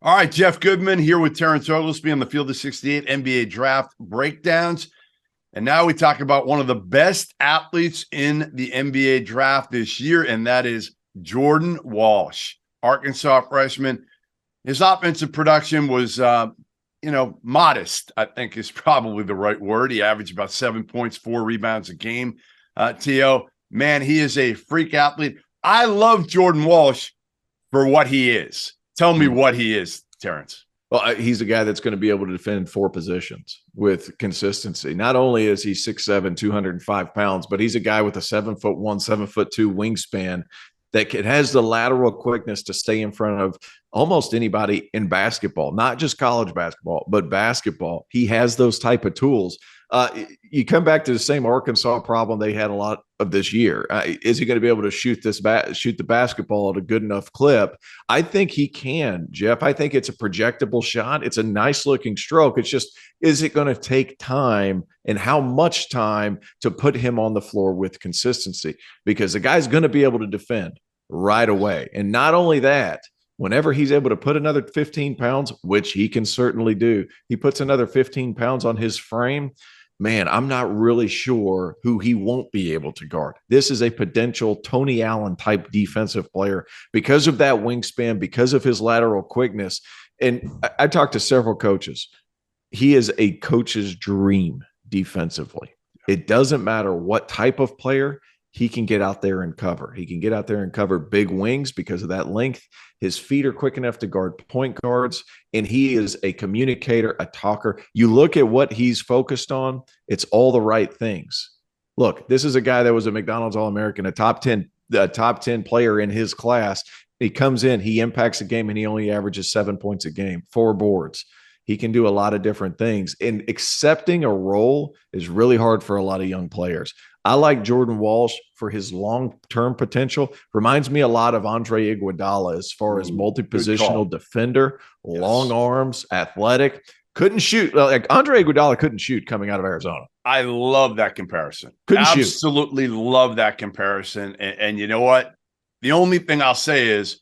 All right, Jeff Goodman here with Terrence Oglesby on the Field of 68 NBA Draft Breakdowns. And now we talk about one of the best athletes in the NBA Draft this year, and that is Jordan Walsh, Arkansas freshman. His offensive production was, modest, I think is probably the right word. He averaged about 7 points, 4 rebounds a game. T.O., man, he is a freak athlete. I love Jordan Walsh for what he is. Tell me what he is, Terrence. Well, he's a guy that's going to be able to defend 4 positions with consistency. Not only is he 6'7", 205 pounds, but he's a guy with a 7'1", 7'2" wingspan that has the lateral quickness to stay in front of almost anybody in basketball, not just college basketball, but basketball. He has those type of tools. You come back to the same Arkansas problem they had a lot of this year. Is he going to be able to shoot the basketball at a good enough clip? I think he can, Jeff. I think it's a projectable shot. It's a nice looking stroke. It's just, is it going to take time and how much time to put him on the floor with consistency? Because the guy's going to be able to defend right away. And not only that, whenever he's able to put another 15 pounds, which he can certainly do, he puts another 15 pounds on his frame. Man, I'm not really sure who he won't be able to guard. This is a potential Tony Allen type defensive player because of that wingspan, because of his lateral quickness. And I talked to several coaches. He is a coach's dream defensively. It doesn't matter what type of player. He can get out there and cover. He can get out there and cover big wings because of that length. His feet are quick enough to guard point guards, and he is a communicator, a talker. You look at what he's focused on, it's all the right things. Look, this is a guy that was a McDonald's All-American, a top 10 player in his class. He comes in, he impacts the game, and he only averages 7 points a game, 4 boards. He can do a lot of different things, and accepting a role is really hard for a lot of young players. I like Jordan Walsh for his long-term potential. Reminds me a lot of Andre Iguodala as far as multi-positional defender, long arms, athletic. Couldn't shoot. Like Andre Iguodala couldn't shoot coming out of Arizona. I love that comparison. Absolutely love that comparison. And you know what? The only thing I'll say is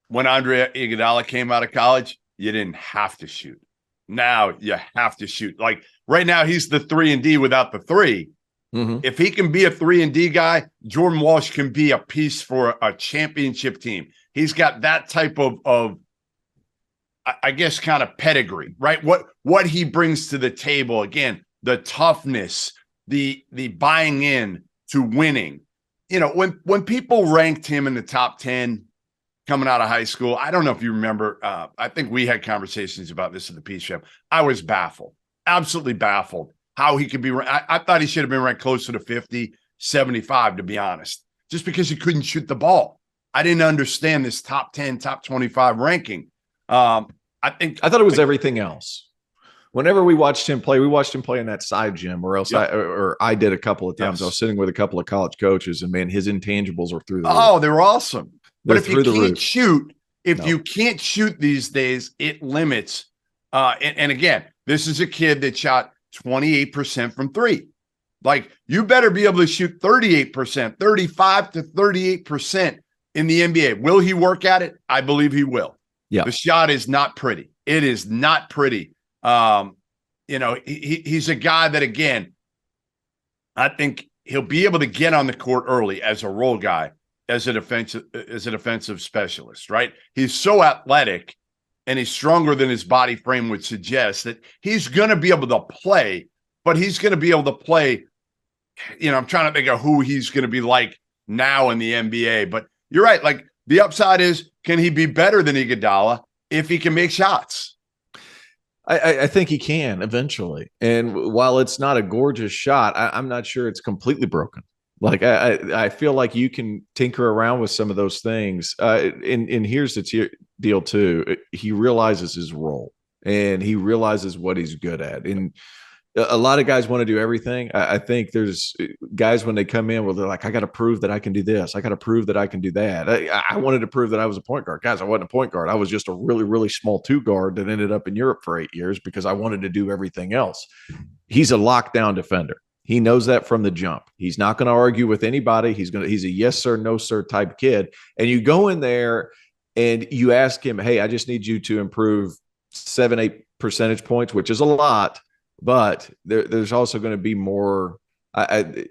when Andre Iguodala came out of college, you didn't have to shoot. Now you have to shoot. Like right now, he's the 3-and-D without the 3. Mm-hmm. If he can be a 3-and-D guy, Jordan Walsh can be a piece for a championship team. He's got that type of I guess, kind of pedigree, right? What he brings to the table, again, the toughness, the buying in to winning. You know, when people ranked him in the top 10 coming out of high school, I don't know if you remember, I think we had conversations about this at the Peace Jam. I was baffled, absolutely baffled. How he could be, I thought he should have been ranked closer to 50, 75, to be honest, just because he couldn't shoot the ball. I didn't understand this top 10, top 25 ranking. I thought it was everything else. Whenever we watched him play in that side gym, or else I did a couple of times. Yes. I was sitting with a couple of college coaches, and man, his intangibles are through the roof. Oh, they were awesome. But if you can't shoot, you can't shoot these days, it limits. And again, this is a kid that shot 28% from 3. Like, you better be able to shoot 38%, 35 to 38% in the NBA. Will he work at it? I believe he will. Yeah. The shot is not pretty. It is not pretty. He's a guy that, again, I think he'll be able to get on the court early as a role guy, as a defensive specialist, right? He's so athletic and he's stronger than his body frame would suggest that he's going to be able to play, but he's going to be able to play. I'm trying to think of who he's going to be like now in the NBA, but you're right. Like, the upside is, can he be better than Iguodala if he can make shots? I think he can eventually. And while it's not a gorgeous shot, I'm not sure it's completely broken. Like, I feel like you can tinker around with some of those things. And here's the deal too. He realizes his role and he realizes what he's good at. And a lot of guys want to do everything. I think there's guys when they come in where they're like, I got to prove that I can do this. I got to prove that I can do that. I wanted to prove that I was a point guard. Guys, I wasn't a point guard. I was just a really, really small 2 guard that ended up in Europe for 8 years because I wanted to do everything else. He's a lockdown defender. He knows that from the jump. He's not going to argue with anybody. He's a yes sir, no sir type kid. And you go in there and you ask him, hey, I just need you to improve 7-8 percentage points, which is a lot, but there's also going to be more.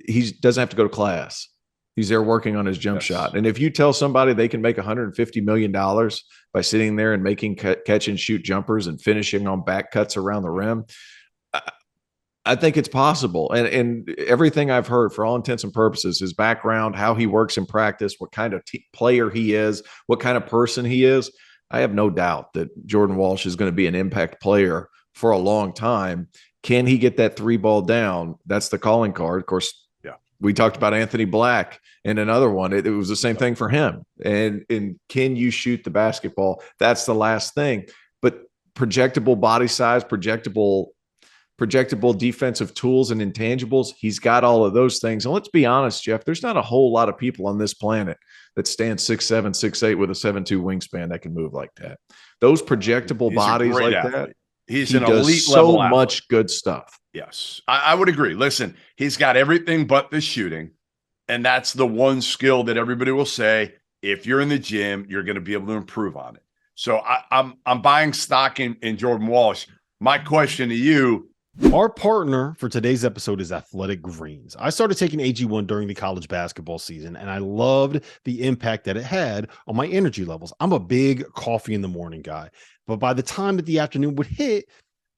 He doesn't have to go to class. He's there working on his jump shot. And if you tell somebody they can make $150 million by sitting there and making catch and shoot jumpers and finishing on back cuts around the rim, I think it's possible. And everything I've heard, for all intents and purposes, his background, how he works in practice, what kind of player he is, what kind of person he is, I have no doubt that Jordan Walsh is going to be an impact player for a long time. Can he get that three ball down? That's the calling card. Of course, we talked about Anthony Black in another one. It was the same thing for him. And can you shoot the basketball? That's the last thing. But projectable body size, projectable defensive tools and intangibles, he's got all of those things. And let's be honest, Jeff, there's not a whole lot of people on this planet that stand 6'7", 6'8" with a 7'2" wingspan that can move like that. Those projectable bodies like athlete. That. He's an elite level so much good stuff. Yes, I would agree. Listen, he's got everything but the shooting. And that's the one skill that everybody will say, if you're in the gym, you're going to be able to improve on it. So I'm buying stock in Jordan Walsh. My question to you. Our partner for today's episode is Athletic Greens. I started taking AG1 during the college basketball season, and I loved the impact that it had on my energy levels. I'm a big coffee in the morning guy, but by the time that the afternoon would hit,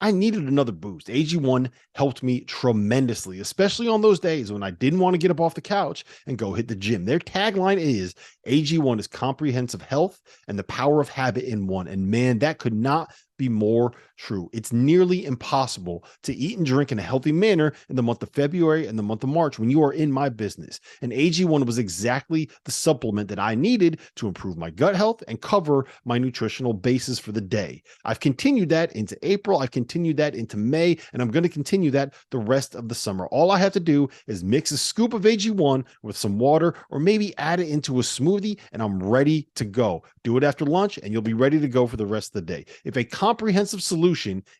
I needed another boost. AG1 helped me tremendously, especially on those days when I didn't want to get up off the couch and go hit the gym. Their tagline is AG1 is comprehensive health and the power of habit in one. And man, that could not be more true. It's nearly impossible to eat and drink in a healthy manner in the month of February and the month of March when you are in my business. And AG1 was exactly the supplement that I needed to improve my gut health and cover my nutritional basis for the day. I've continued that into April. I've continued that into May, and I'm going to continue that the rest of the summer. All I have to do is mix a scoop of AG1 with some water, or maybe add it into a smoothie, and I'm ready to go. Do it after lunch, and you'll be ready to go for the rest of the day. If a comprehensive solution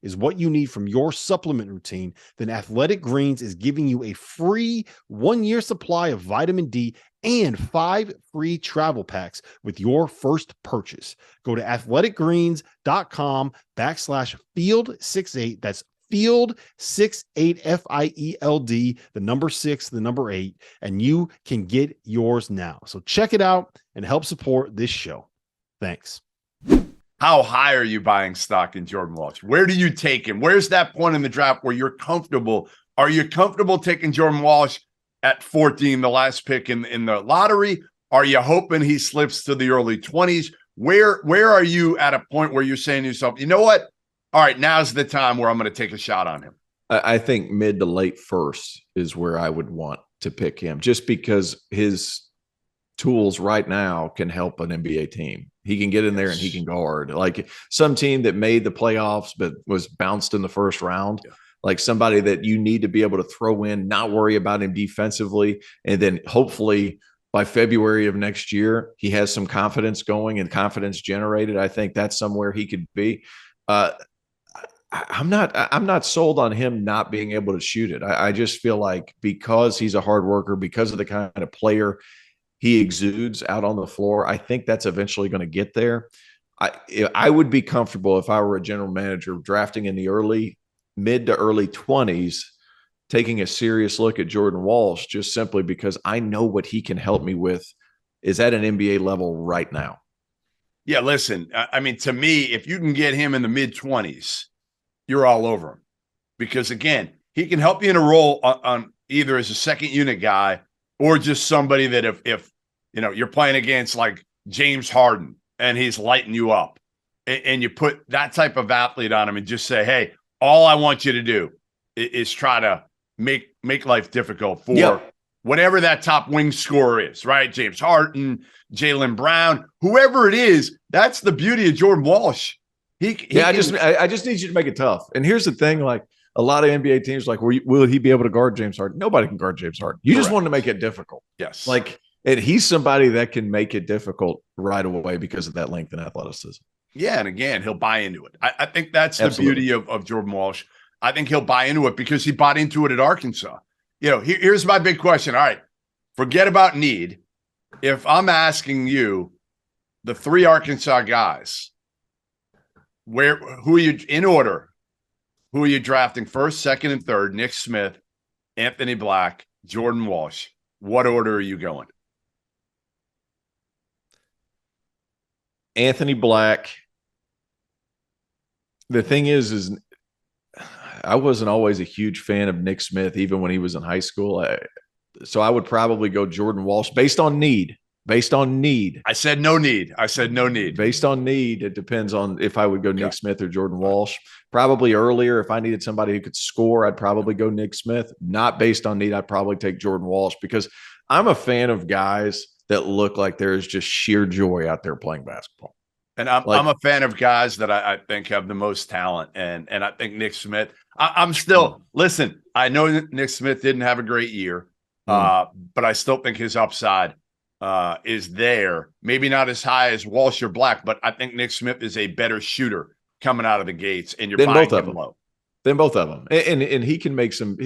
is what you need from your supplement routine, then Athletic Greens is giving you a free 1-year supply of vitamin D and 5 free travel packs with your first purchase. Go to athleticgreens.com/field68. That's field 68 FIELD, the number 6, the number 8, and you can get yours now. So check it out and help support this show. Thanks. How high are you buying stock in Jordan Walsh? Where do you take him? Where's that point in the draft where you're comfortable? Are you comfortable taking Jordan Walsh at 14, the last pick in the lottery? Are you hoping he slips to the early 20s? Where are you at a point where you're saying to yourself, you know what? All right, now's the time where I'm going to take a shot on him. I think mid to late first is where I would want to pick him, just because his tools right now can help an NBA team. He can get in there and he can guard. Like some team that made the playoffs but was bounced in the first round. Yeah. Like somebody that you need to be able to throw in, not worry about him defensively, and then hopefully by February of next year, he has some confidence going and confidence generated. I think that's somewhere he could be. I'm not sold on him not being able to shoot it. I just feel like because he's a hard worker, because of the kind of player he exudes out on the floor, I think that's eventually going to get there. I would be comfortable if I were a general manager drafting in the mid to early 20s, taking a serious look at Jordan Walsh, just simply because I know what he can help me with is at an NBA level right now. Yeah, listen, I mean, to me, if you can get him in the mid 20s, you're all over him, because again, he can help you in a role on either as a second unit guy or just somebody that if you know you're playing against like James Harden and he's lighting you up, and you put that type of athlete on him and just say, hey, all I want you to do is try to make life difficult for whatever that top wing scorer is, right? James Harden, Jaylen Brown, whoever it is. That's the beauty of Jordan Walsh. I just need you to make it tough. And here's the thing, like a lot of NBA teams, like, will he be able to guard James Harden? Nobody can guard James Harden. You just want to make it difficult. Yes. Like, and he's somebody that can make it difficult right away because of that length and athleticism. Yeah, and again, he'll buy into it. I think that's the beauty of Jordan Walsh. I think he'll buy into it because he bought into it at Arkansas. You know, here's my big question. All right, forget about need. If I'm asking you, the three Arkansas guys, who are you in order? Who are you drafting first, second, and third? Nick Smith, Anthony Black, Jordan Walsh. What order are you going? Anthony Black. The thing is I wasn't always a huge fan of Nick Smith, even when he was in high school. So I would probably go Jordan Walsh based on need. Based on need. I said no need. Based on need, it depends on if I would go Nick Smith or Jordan Walsh. Probably earlier, if I needed somebody who could score, I'd probably go Nick Smith. Not based on need, I'd probably take Jordan Walsh because I'm a fan of guys that look like there's just sheer joy out there playing basketball. And I'm a fan of guys that I think have the most talent. And I think Nick Smith, I'm still, listen, I know that Nick Smith didn't have a great year, but I still think his upside is there. Maybe not as high as Walsh or Black, but I think Nick Smith is a better shooter coming out of the gates, and you're buying him low. Then both of them. And he can make some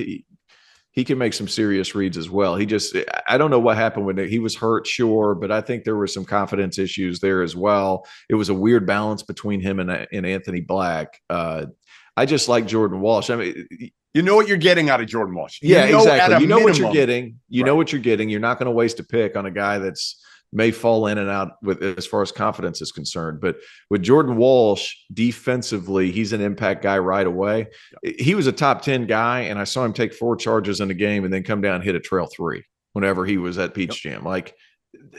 he can make some serious reads as well. I don't know what happened when he was hurt, sure, but I think there were some confidence issues there as well. It was a weird balance between him and Anthony Black. I just like Jordan Walsh. I mean, you know what you're getting out of Jordan Walsh. Exactly. You know what you're getting. You know what you're getting. You're not going to waste a pick on a guy that's may fall in and out with as far as confidence is concerned. But with Jordan Walsh, defensively, he's an impact guy right away. He was a top 10 guy, and I saw him take 4 charges in a game and then come down and hit a trail 3 whenever he was at Peach Jam. Like,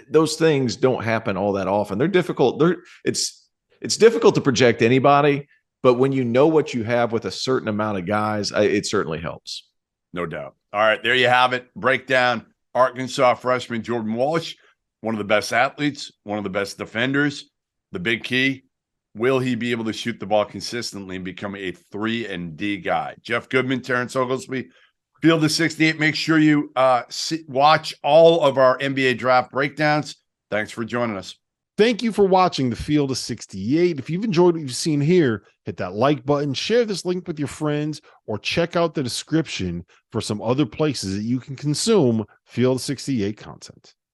those things don't happen all that often. They're difficult. It's difficult to project anybody, but when you know what you have with a certain amount of guys, it certainly helps. No doubt. All right, there you have it. Breakdown, Arkansas freshman Jordan Walsh, one of the best athletes, one of the best defenders. The big key, will he be able to shoot the ball consistently and become a 3-and-D guy? Jeff Goodman, Terrence Oglesby, Field of 68. Make sure you watch all of our NBA draft breakdowns. Thanks for joining us. Thank you for watching the Field of 68. If you've enjoyed what you've seen here, hit that like button, share this link with your friends, or check out the description for some other places that you can consume Field of 68 content.